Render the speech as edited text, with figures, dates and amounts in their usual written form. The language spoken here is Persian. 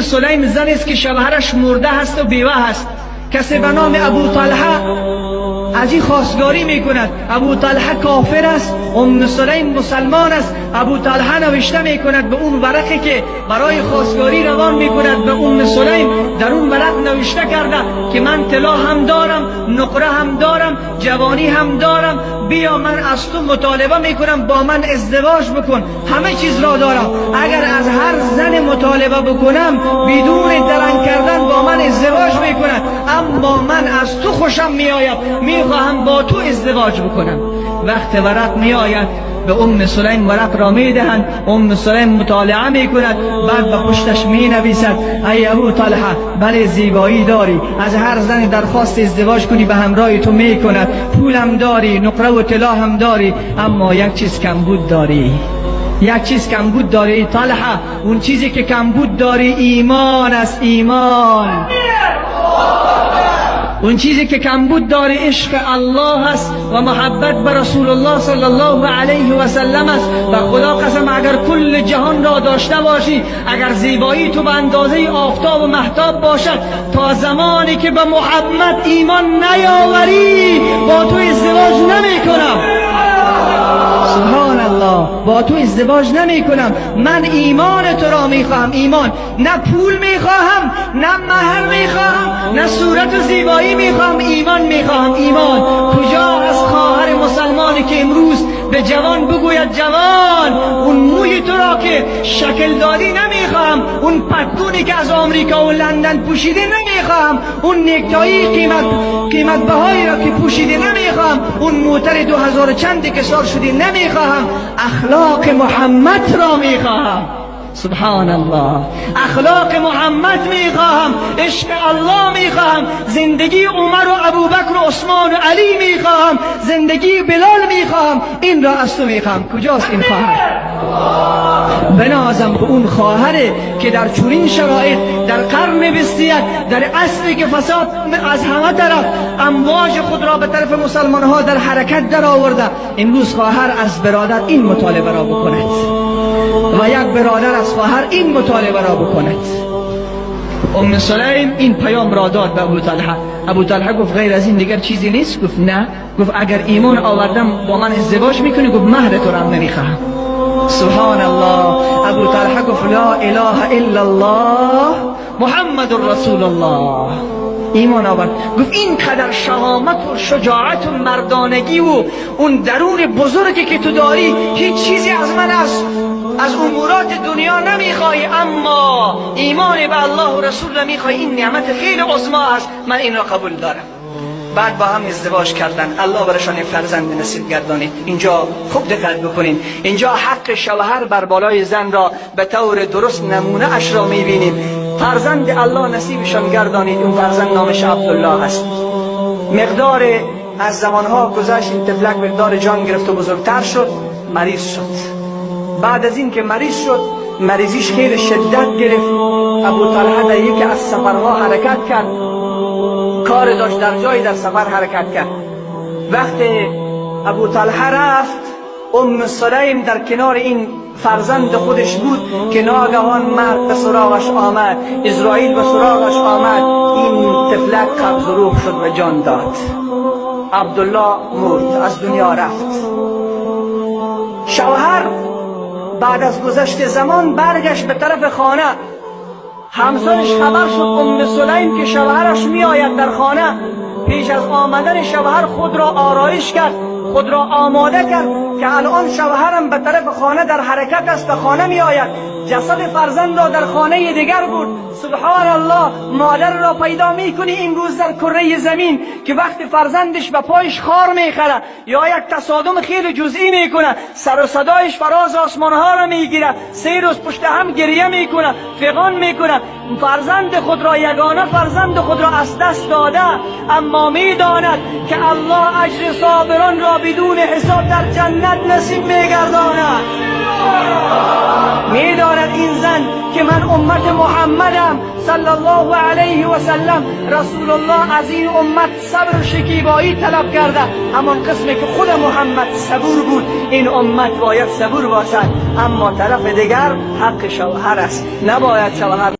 سلیم زنی است که شوهرش مرده هست و بیوه هست. کسی به نام ابو طلحه از این خواستگاری میکند. ابو طلحه کافر است، سلیم مسلمان است. ابو طلحه نوشته میکند به اون ورقی که برای خواستگاری روان میکند به سلیم، در اون ورق نوشته کرده که من طلا هم دارم، نقره هم دارم، جوانی هم دارم، بیا من از تو مطالبه میکنم با من ازدواج بکن، همه چیز را دارم. اگر از هر زن مطالبه بکنم بدون درنگ کردن با من ازدواج میکند، اما من از تو خوشم میآید، میخواهم با تو ازدواج بکنم. وقت ورق میآید به سلیم ورق را میدهند، سلیم مطالعه میکند، بعد به پشتش مینویسد ای ابو طلحه، بله زیبایی داری، از هر زن درخواست ازدواج کنی به همراه تو میکند، پولم داری، نقره و طلا هم داری، اما یک چیز کمبود داری، یک چیز کمبود داری طلحه. اون چیزی که کمبود داری ایمان است، ایمان. اون چیزی که کمبود داره عشق الله است و محبت به رسول الله صلی الله علیه و سلم است. و خدا قسم اگر کل جهان را داشته باشی، اگر زیبایی تو به اندازه آفتاب و مهتاب باشد، تا زمانی که به محمد ایمان نیاوری با تو ازدواج نمی کنم. سبحان الله، با تو ازدواج نمی کنم. من ایمان تو را میخواهم، ایمان، نه پول میخواهم، نه مهر میخواهم، نه صورت و زیبایی میخواهم، ایمان میخواهم. ایمان کجا از خواهر مسلمانی که امروز به جوان بگوید جوان، اون موی تو را که شکل دادی نمیخواهم، اون پتلونی که از آمریکا و لندن پوشیده نمیخواهم، اون نکتایی قیمت بهایی را که پوشیده نمیخواهم، اون موتر 2000 چندی که سار شدی نمیخواهم، اخلاق محمد را میخواهم. سبحان الله، اخلاق محمد میخواهم، عشق الله میخواهم، زندگی عمر و ابوبکر و عثمان و علی میخواهم، زندگی بلال میخواهم. این را از تو میخواهم. کجاست این خواهر؟ بنازم به اون خواهره که در چنین شرایط، در قرن 21، در عصری که فساد از همه طرف امواج خود را به طرف مسلمان ها در حرکت در آورده، امروز خواهر از برادر این مطالبه را بکند و یک برادر از خواهر این مطالبه را بکند. سلیم این پیام را داد به ابو طلحه. ابو طلحه گفت غیر از این دیگر چیزی نیست؟ گفت نه. گفت اگر ایمان آوردم با من ازدواج میکنی؟ گفت مهر تو را هم نمیخواهم. سبحان الله. ابو طلحه گفت لا اله الا الله محمد رسول الله. ایمان آورد. گفت این قدر شهامت و شجاعت و مردانگی و اون درون بزرگی که تو داری، هیچ چیزی از من از امورات دنیا نمیخوای، اما ایمان به الله و رسول میخوای. این نعمت خیلی عظما است، من این را قبول دارم. بعد با هم ازدواج کردن. الله برشان فرزند نصیب گردانید. اینجا خوب دقت بکنین، اینجا حق شوهر بر بالای زن را به طور درست نمونه اش را میبینیم. فرزند الله نصیبشان گردانید. اون فرزند نامش عبدالله است. مقدار از زمانها گذشت، این تفلک مقدار جان گرفت و بزرگتر شد، مریض شد. بعد از این که مریض شد، مریضیش خیلی شدت گرفت. ابو طلحه در یکی از سفرها حرکت کرد، کار داشت در جایی در سفر حرکت کرد. وقتی ابو طلحه رفت، سلیم در کنار این فرزند خودش بود که ناگهان مرد به سراغش آمد، اسرائیل به سراغش آمد. این تفلک قبض روح شد و جان داد. عبدالله مرد، از دنیا رفت. شوهر بعد از گذشت زمان برگشت به طرف خانه. همسرش خبر شد سلیم که شوهرش می آید در خانه. پیش از آمدن شوهر خود را آرایش کرد، خود را آماده کرد که الان شوهرم به طرف خانه در حرکت است، به خانه می آید. جسد فرزند را در خانه دیگر بود. سبحان الله. مادر را پیدا می کنی امروز در کره زمین که وقتی فرزندش به پایش خار می خره یا یک تصادم خیلی جزئی می کنه، سر و صدایش فراز آسمان ها را می گیره، 3 روز پشت هم گریه می کنه، فغان می کنه. فرزند خود را، یگانه فرزند خود را از دست داده، اما می داند که الله اجر صابران را بدون حساب در جنت نصیب می گرداند. می داند این زن که من امت محمدم صلی الله علیه و سلم. رسول الله از این امت صبر و شکیبایی طلب کرده، همان قسمی که خود محمد صبور بود. این امت باید صبور باشد. اما طرف دیگر حق شوهر است، نباید شوهر